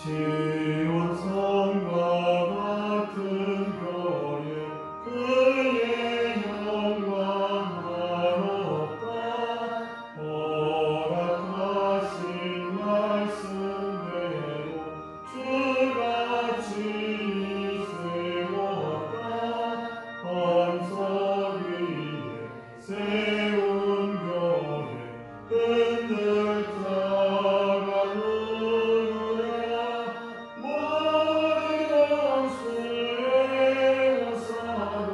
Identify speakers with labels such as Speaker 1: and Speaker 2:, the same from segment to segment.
Speaker 1: 시온 성과 같은 교회 그의 영광 한없다. 허락하신 말씀대로 주가 친히 세웠다. 반석 위에 세운 교회 흔들 자가 누르랴. 모든 수레가 싸도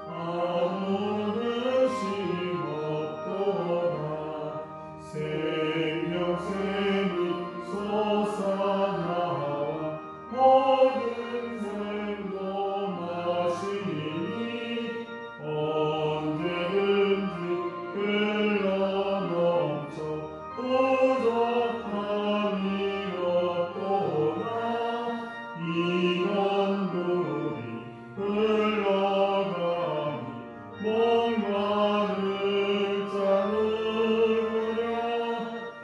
Speaker 1: 아무는 심없도다. 생명샘이 솟아나와 모든 샘도 마시니 언제든지 흘러넘쳐 부족함이 없도다. 이런 물이 흘러가니 목마를 자르랴.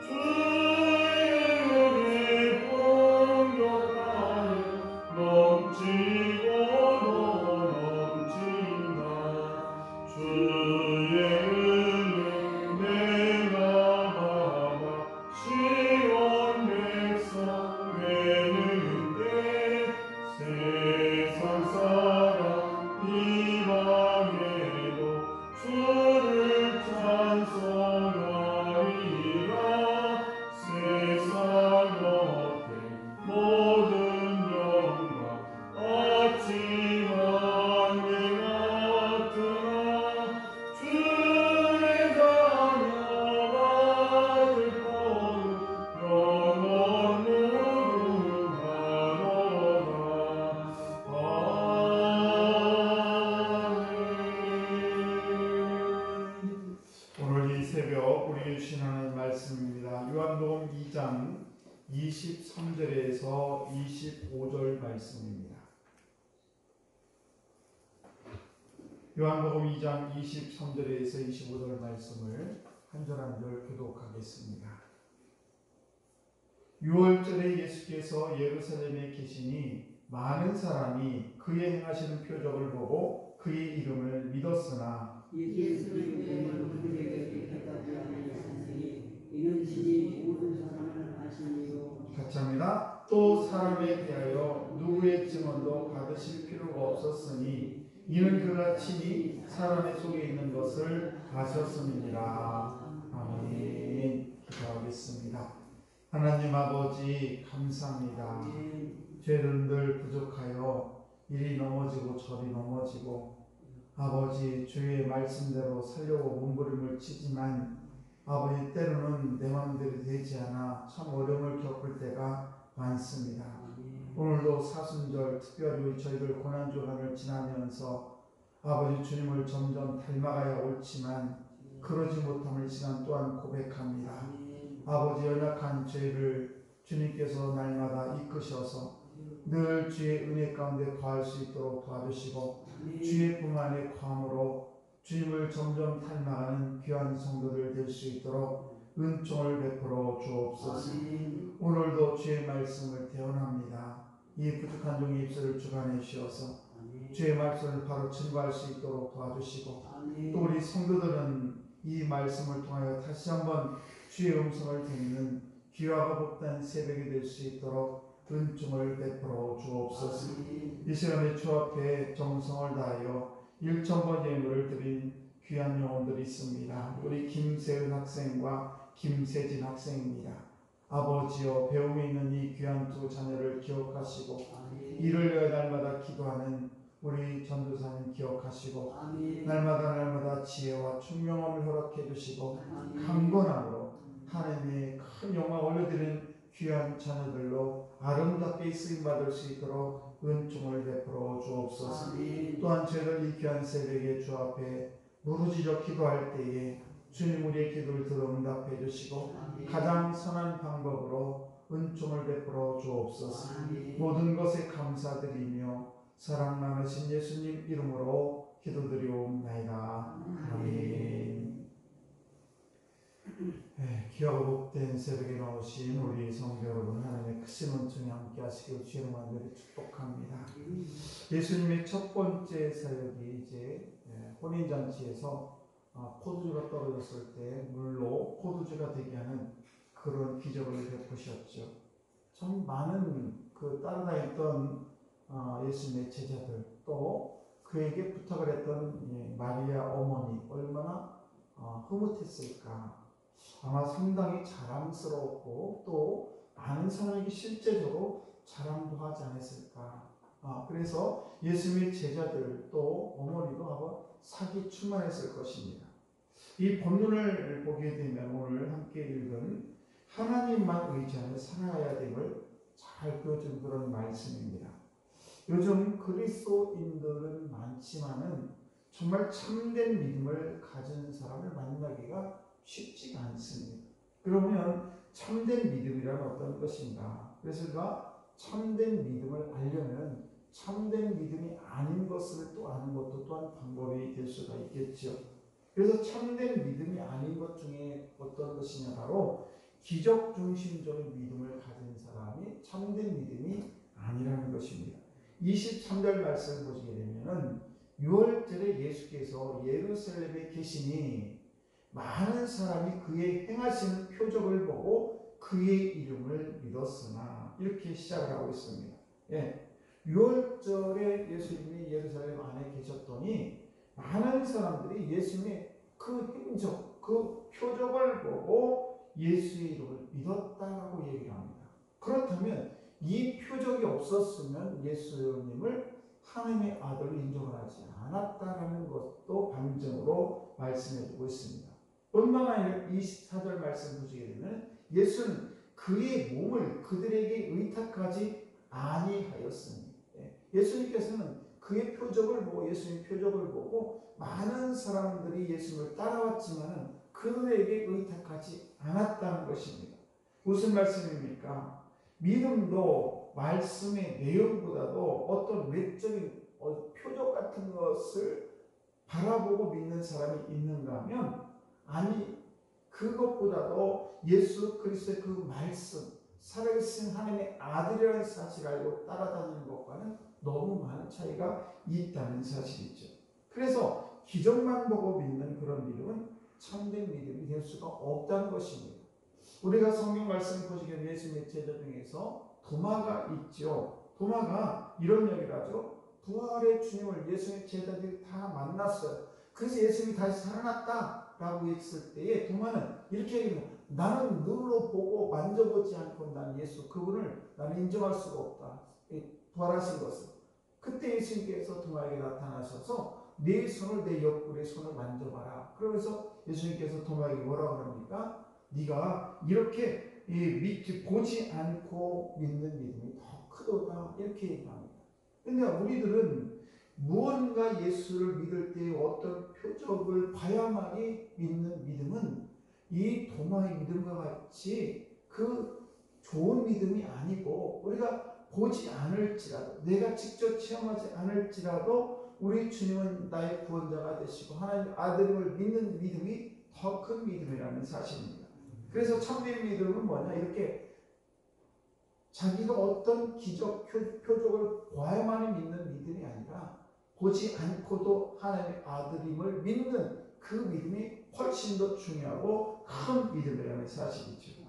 Speaker 1: 주의 은혜 풍족하여 넘치고도 넘친다. 주의 은혜 내가 받아 시온 백성 되는데 세상 사람 이방에도 주를 찬송하리라. 세상 겉에 모든 영광 아침 안개 같으나 주의 자녀가 될 거는 영원 무궁하로다. 아멘. 오늘 이 새벽 우리에게 주신 하나님 말씀입니다. 요한복음 2장 23절에서 25절 말씀입니다. 요한복음 2장 23절에서 25절 말씀을 한 절 한 절 교독하겠습니다. 6월절에 예수께서 예루살렘에 계시니 많은 사람이 그의 행하시는 표적을 보고 그의 이름을 믿었으나
Speaker 2: 예수님은 그들에게 대답하지 아니하시니 이는 친히 모든 사람을 아시니요.
Speaker 1: 같이 합니다. 또 사람에 대하여 누구의 증언도 받으실 필요가 없었으니 이는 그가 친히 사람의 속에 있는 것을 아셨음이니라. 아멘. 기도하겠습니다. 하나님 아버지 감사합니다. 죄는 늘 부족하여 이리 넘어지고 저리 넘어지고 아버지 주의 말씀대로 살려고 몸부림을 치지만 아버지 때로는 내 마음대로 되지 않아 참 어려움을 겪을 때가 많습니다. 오늘도 사순절 특별히 저희들 고난주간을 지나면서 아버지 주님을 점점 닮아가야 옳지만 그러지 못함을 이 시간 또한 고백합니다. 아버지 연약한 죄를 주님께서 날마다 이끄셔서 늘 주의 은혜 가운데 거할 수 있도록 도와주시고 주의 품 안에 거함으로 주님을 점점 닮아가는 귀한 성도들 될 수 있도록 은총을 베풀어 주옵소서. 오늘도 주의 말씀을 대언합니다. 이 부족한 종의 입술을 주관해 주셔서 주의 말씀을 바로 증거할 수 있도록 도와주시고 또 우리 성도들은 이 말씀을 통하여 다시 한번 주의 음성을 듣는 귀하고 복된 새벽이 될 수 있도록 은총을 베풀어 주옵소서. 이 시간에 주 앞에 정성을 다하여 1,000번 예물을 드린 귀한 영혼들이 있습니다. 우리 김세은 학생과 김세진 학생입니다. 아버지여 배움에 있는 이 귀한 두 자녀를 기억하시고 이를 위해 날마다 기도하는 우리 전도사님 기억하시고 날마다 지혜와 총명함을 허락해 주시고 강건함으로 하나님의 큰 영광 올려드리는 귀한 자녀들로 아름답게 쓰임받을 수 있도록 은총을 베풀어 주옵소서. 또한 저희들 이 귀한 새벽에 주 앞에 무르지려 기도할 때에 주님 우리의 기도를 들어 응답해 주시고 가장 선한 방법으로 은총을 베풀어 주옵소서. 모든 것에 감사드리며 사랑 많으신 예수님 이름으로 기도드리옵나이다. 아멘. 귀하고 복된 새벽에 나오신 우리 성도 여러분, 하나님의 크신 은총에 함께 하시길 주의 만들어 축복합니다. 예수님의 첫 번째 사역이 이제 혼인잔치에서 포도주가 떨어졌을 때 물로 포도주가 되게 하는 그런 기적을 베푸셨죠. 참 많은 따라다녔던 예수님의 제자들, 또 그에게 부탁을 했던 마리아 어머니 얼마나 흐뭇했을까. 아마 상당히 자랑스러웠고 또 많은 사람에게 실제적으로 자랑도 하지 않았을까. 그래서 예수님의 제자들 또 어머니도 아마 사기 충만했을 것입니다. 이 본문을 보게 되면 오늘 함께 읽은 하나님만 의지하며 살아야 됨을 잘 보여준 그런 말씀입니다. 요즘 그리스도인들은 많지만은 정말 참된 믿음을 가진 사람을 만나기가 쉽지가 않습니다. 그러면 참된 믿음이란 어떤 것인가? 그래서 우리가 참된 믿음을 알려면 참된 믿음이 아닌 것을 또 아는 것도 또한 방법이 될 수가 있겠죠. 그래서 참된 믿음이 아닌 것 중에 어떤 것이냐, 바로 기적 중심적인 믿음을 가진 사람이 참된 믿음이 아니라는 것입니다. 23절 말씀을 보시게 되면은 6월절에 예수께서 예루살렘에 계시니 많은 사람이 그의 행하시는 표적을 보고 그의 이름을 믿었으나, 이렇게 시작을 하고 있습니다. 6월절에 예수님이 예루살렘 안에 계셨더니 많은 사람들이 예수님의 그 행적, 그 표적을 보고 예수의 이름을 믿었다라고 얘기를 합니다. 그렇다면 이 표적이 없었으면 예수님을 하나님의 아들로 인정을 하지 않았다라는 것도 반증으로 말씀해주고 있습니다. 뿐만 아니라 24절 말씀 보시게 되면 예수는 그의 몸을 그들에게 의탁하지 아니하였으니, 예수님께서는 그의 표적을 보고, 예수님의 표적을 보고 많은 사람들이 예수님을 따라왔지만 그들에게 의탁하지 않았다는 것입니다. 무슨 말씀입니까? 믿음도 말씀의 내용보다도 어떤 외적인 표적 같은 것을 바라보고 믿는 사람이 있는가 하면, 아니, 그것보다도 예수 그리스도의 그 말씀, 살아계신 하나님의 아들이라는 사실을 알고 따라다니는 것과는 너무 많은 차이가 있다는 사실이죠. 그래서 기적만 보고 믿는 그런 믿음은 참된 믿음이 될 수가 없다는 것입니다. 우리가 성경 말씀 보시기에 예수님의 제자 중에서 도마가 있죠. 도마가 이런 얘기를 하죠. 부활의 주님을 예수님의 제자들이 다 만났어요. 그래서 예수님이 다시 살아났다라고 했을 때에 도마는 이렇게 얘기해요. 나는 눈으로 보고 만져보지 않고 난 예수 그분을 나는 인정할 수가 없다. 부활하신 것을. 그때 예수님께서 도마에게 나타나셔서 내 손을 내 옆구리에 손을 만져봐라. 그러면서 예수님께서 도마에게 뭐라고 합니까? 네가 이렇게 보지 않고 믿는 믿음이 더 크도다, 이렇게 얘기합니다. 근데 우리들은 무언가 예수를 믿을 때 어떤 표적을 봐야만이 믿는 믿음은 이 도마의 믿음과 같이 그 좋은 믿음이 아니고, 우리가 보지 않을지라도, 내가 직접 체험하지 않을지라도 우리 주님은 나의 구원자가 되시고 하나님 아들임을 믿는 믿음이 더 큰 믿음이라는 사실입니다. 그래서 참된 믿음은 뭐냐, 이렇게 자기가 어떤 기적 표적을 봐야만이 믿는 믿음이 아니라 보지 않고도 하나님의 아들임을 믿는 그 믿음이 훨씬 더 중요하고 큰 믿음이라는 사실이죠.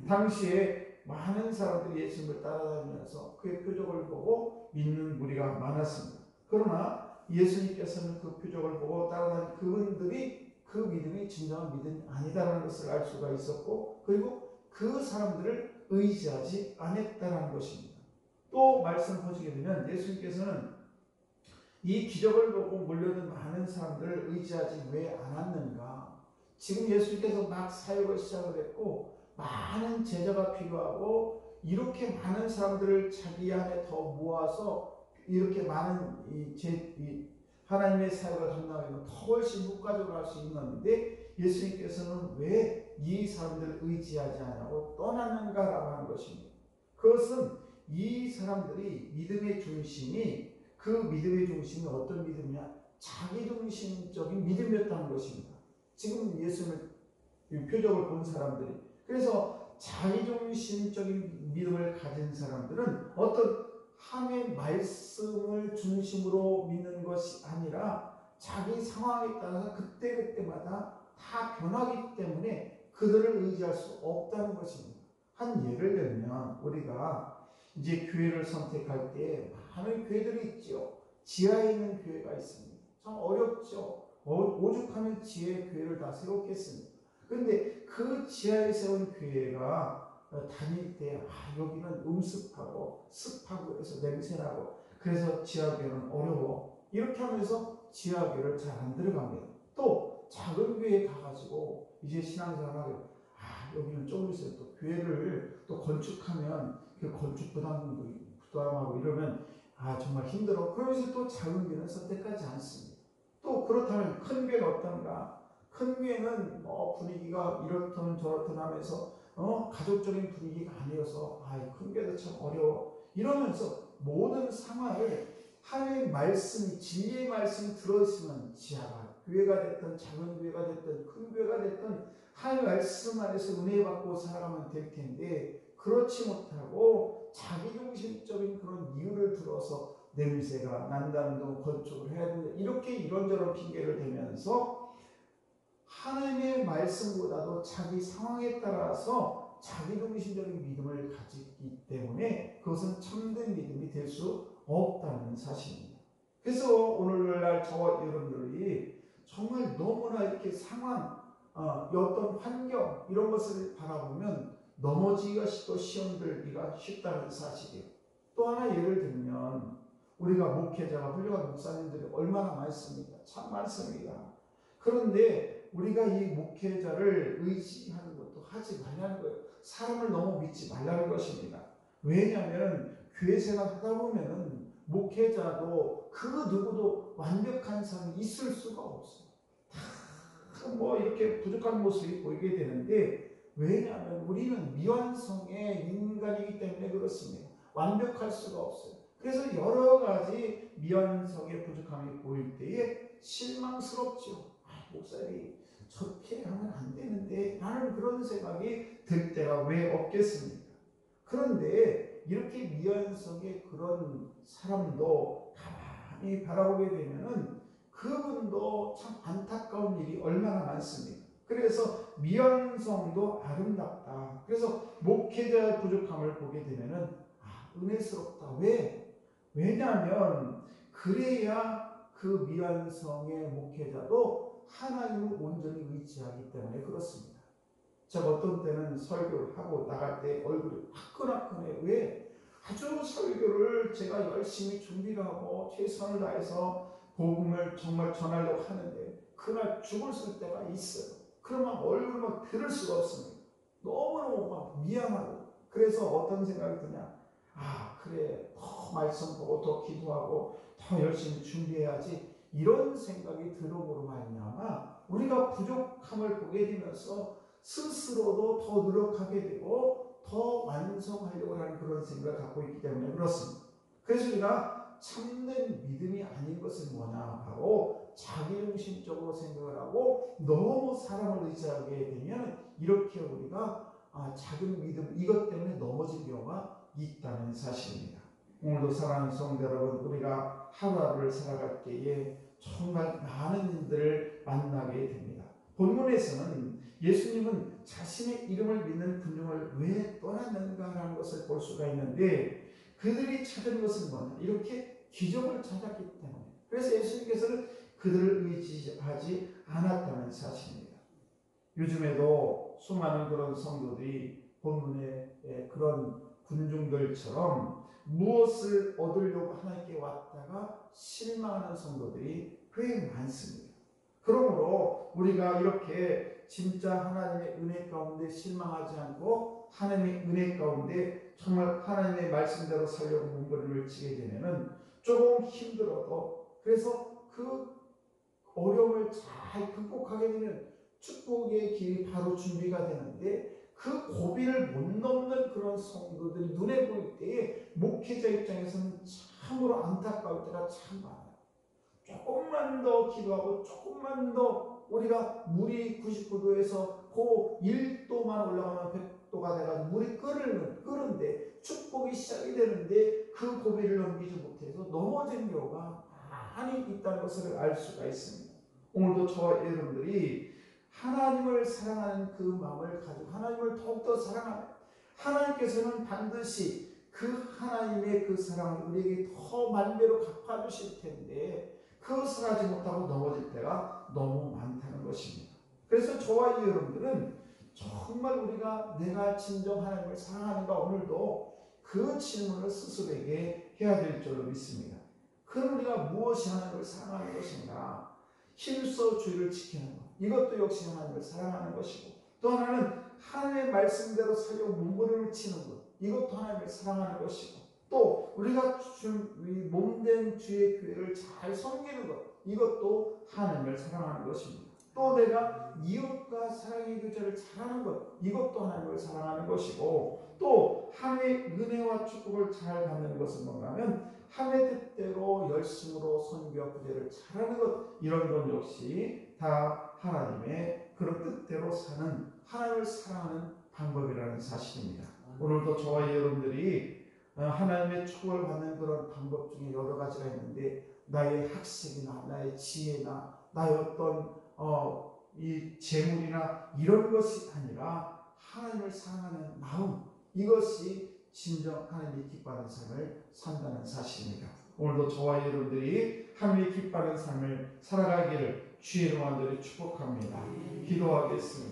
Speaker 1: 당시에 많은 사람들이 예수님을 따라다니면서 그의 표적을 보고 믿는 무리가 많았습니다. 그러나 예수님께서는 그 표적을 보고 따라다니는 그분들이 그 믿음이 진정한 믿음이 아니다라는 것을 알 수가 있었고, 그리고 그 사람들을 의지하지 않았다는 것입니다. 또 말씀 보시게 되면 예수님께서는 이 기적을 보고 몰려든 많은 사람들을 의지하지 왜 않았는가? 지금 예수님께서 막 사역을 시작을 했고 많은 제자가 필요하고, 이렇게 많은 사람들을 자기 안에 더 모아서 이렇게 많은 하나님의 사역을 감당하면 더 훨씬 효과적으로 할 수 있는데 예수님께서는 왜 이 사람들을 의지하지 않고 떠났는가라고 하는 것입니다. 그것은 이 사람들이 믿음의 중심이, 그 믿음의 중심이 어떤 믿음이냐? 자기 중심적인 믿음이었다는 것입니다. 지금 예수님을 이 표적을 본 사람들이. 그래서 자기중심적인 믿음을 가진 사람들은 어떤 하나님의 말씀을 중심으로 믿는 것이 아니라 자기 상황에 따라서 그때그때마다 다 변하기 때문에 그들을 의지할 수 없다는 것입니다. 한 예를 들면 우리가 이제 교회를 선택할 때 많은 교회들이 있죠. 지하에 있는 교회가 있습니다. 참 어렵죠. 오죽하면 지하에 교회를 다 세웠겠습니까? 그런데 그 지하에 세운 교회가 다닐 때 여기는 음습하고 습하고 해서 냄새나고 그래서 지하교회는 어려워. 이렇게 하면서 지하교회를 잘 안 들어갑니다. 또 작은 교회에 가가지고 이제 신앙생활하게 여기는 조금 있어요. 또 교회를 또 건축하면 그 건축 부담하고 이러면 정말 힘들어. 그러면서 또 작은 교회는 선택하지 않습니다. 또 그렇다면 큰 교회는 어떤가? 큰 교회는 분위기가 이렇든 저렇든 하면서 가족적인 분위기가 아니어서 큰 교회도 참 어려워. 이러면서 모든 상황을 하나님의 말씀이 진리의 말씀이 들어있으면 지하가 교회가 됐든 작은 교회가 됐든 큰 교회가 됐든 하나님의 말씀 안에서 은혜 받고 살아가면 될 텐데 그렇지 못하고 자기중심적인 그런 이유를 들어서 냄새가 난다는 건축을 해야 된다 이렇게 이런저런 핑계를 대면서 하나님의 말씀보다도 자기 상황에 따라서 자기중심적인 믿음을 가지기 때문에 그것은 참된 믿음이 될 수 없다는 사실입니다. 그래서 오늘날 저와 여러분들이 정말 너무나 이렇게 상황, 어떤 환경 이런 것을 바라보면 넘어지기가 쉽고 시험들기가 쉽다는 사실이에요. 또 하나 예를 들면 우리가 목회자가 훌륭한 목사님들이 얼마나 많습니까? 참 많습니다. 그런데 우리가 이 목회자를 의지하는 것도 하지 말라는 거예요. 사람을 너무 믿지 말라는 것입니다. 왜냐하면 교회 생활 하다 보면은 목회자도 그 누구도 완벽한 사람이 있을 수가 없어요. 다 이렇게 부족한 모습이 보이게 되는데 왜냐하면 우리는 미완성의 인간이기 때문에 그렇습니다. 완벽할 수가 없어요. 그래서 여러 가지 미완성의 부족함이 보일 때에 실망스럽죠. 목사님 저렇게 하면 안 되는데 라는 그런 생각이 들 때가 왜 없겠습니까? 그런데 이렇게 미완성의 그런 사람도 가만히 바라보게 되면은 그분도 참 안타까운 일이 얼마나 많습니까? 그래서 미완성도 아름답다. 그래서 목회자의 부족함을 보게 되면은 은혜스럽다. 왜? 왜냐하면 그래야 그 미완성의 목회자도 하나님을 온전히 의지하기 때문에 그렇습니다. 제가 어떤 때는 설교를 하고 나갈 때 얼굴이 화끈화끈해요. 왜? 아주 설교를 제가 열심히 준비를 하고 최선을 다해서 복음을 정말 전하려고 하는데 그날 죽을 쓸 때가 있어요. 그러면 얼굴을 막 들을 수가 없습니다. 너무너무 막 미안하고 그래서 어떤 생각이 드냐 그래 더 말씀 보고 더 기도하고 더 열심히 준비해야지 이런 생각이 들음으로 말미암아 우리가 부족함을 보게 되면서 스스로도 더 노력하게 되고 더 완성하려고 하는 그런 생각을 갖고 있기 때문에 그렇습니다. 그래서 우리가 참된 믿음이 아닌 것은 뭐냐 바로 자기중심적으로 생각을 하고 너무 사람을 의지하게 되면 이렇게 우리가 작은 믿음 이것 때문에 넘어질 경우가 있다는 사실입니다. 오늘도 사랑하는 성도 여러분 우리가 하루하루를 살아갈 때에 정말 많은 일들을 만나게 됩니다. 본문에서는 예수님은 자신의 이름을 믿는 군중을 왜 떠났는가라는 것을 볼 수가 있는데 그들이 찾은 것은 뭐냐 이렇게 기적을 찾았기 때문에 그래서 예수님께서는 그들을 의지하지 않았다는 사실입니다. 요즘에도 수많은 그런 성도들이 본문의 그런 군중들처럼 무엇을 얻으려고 하나님께 왔다가 실망하는 성도들이 꽤 많습니다. 그러므로 우리가 이렇게 진짜 하나님의 은혜 가운데 실망하지 않고 하나님의 은혜 가운데 정말 하나님의 말씀대로 살려고 몸부림을 치게 되면은 조금 힘들어도 그래서 그 어려움을 잘 극복하게 되면 축복의 길이 바로 준비가 되는데 그 고비를 못 넘는 그런 성도들이 눈에 보일 때에 목회자 입장에서는 참으로 안타까울 때가 참 많아요. 조금만 더 기도하고 조금만 더 우리가 물이 99도에서 그 1도만 올라가면 100도가 돼가지고 물이 끓는데 축복이 시작이 되는데 그 고비를 넘기지 못해서 넘어진 경우가 많이 있다는 것을 알 수가 있습니다. 오늘도 저와 여러분들이 하나님을 사랑하는 그 마음을 가지고 하나님을 더욱더 사랑하는, 하나님께서는 반드시 그 하나님의 그 사랑을 우리에게 더 만배로 갚아주실 텐데 그것을 하지 못하고 넘어질 때가 너무 많다는 것입니다. 그래서 저와 여러분들은 정말 우리가 내가 진정 하나님을 사랑하는가, 오늘도 그 질문을 스스로에게 해야 될 줄로 믿습니다. 그럼 우리가 무엇이 하나님을 사랑하는 것인가? 힘써 주의를 지키는 것, 이것도 역시 하나님을 사랑하는 것이고, 또 하나는 하나님의 말씀대로 살려고 몸부림을 치는 것, 이것도 하나님을 사랑하는 것이고, 또 우리가 몸된 주의 교회를 잘 섬기는 것, 이것도 하나님을 사랑하는 것입니다. 또 내가 이웃과 사랑의 교제를 잘하는 것, 이것도 하나님을 사랑하는 것이고, 또 하나님의 은혜와 축복을 잘 받는 것은 뭔가 하면 하나님의 뜻대로 열심으로 선교와 구제를 잘하는 것, 이런 것 역시 다 하나님의 그런 뜻대로 사는, 하나님을 사랑하는 방법이라는 사실입니다. 오늘도 저와 여러분들이 하나님의 축복을 받는 그런 방법 중에 여러 가지가 있는데, 나의 학식이나 나의 지혜나 나의 어떤 이 재물이나 이런 것이 아니라 하나님을 사랑하는 마음, 이것이 진정 하나님이 기뻐하는 삶을 산다는 사실입니다. 오늘도 저와 여러분들이 하나님이 기뻐하는 삶을 살아가기를 주의 이름으로 축복합니다. 기도하겠습니다.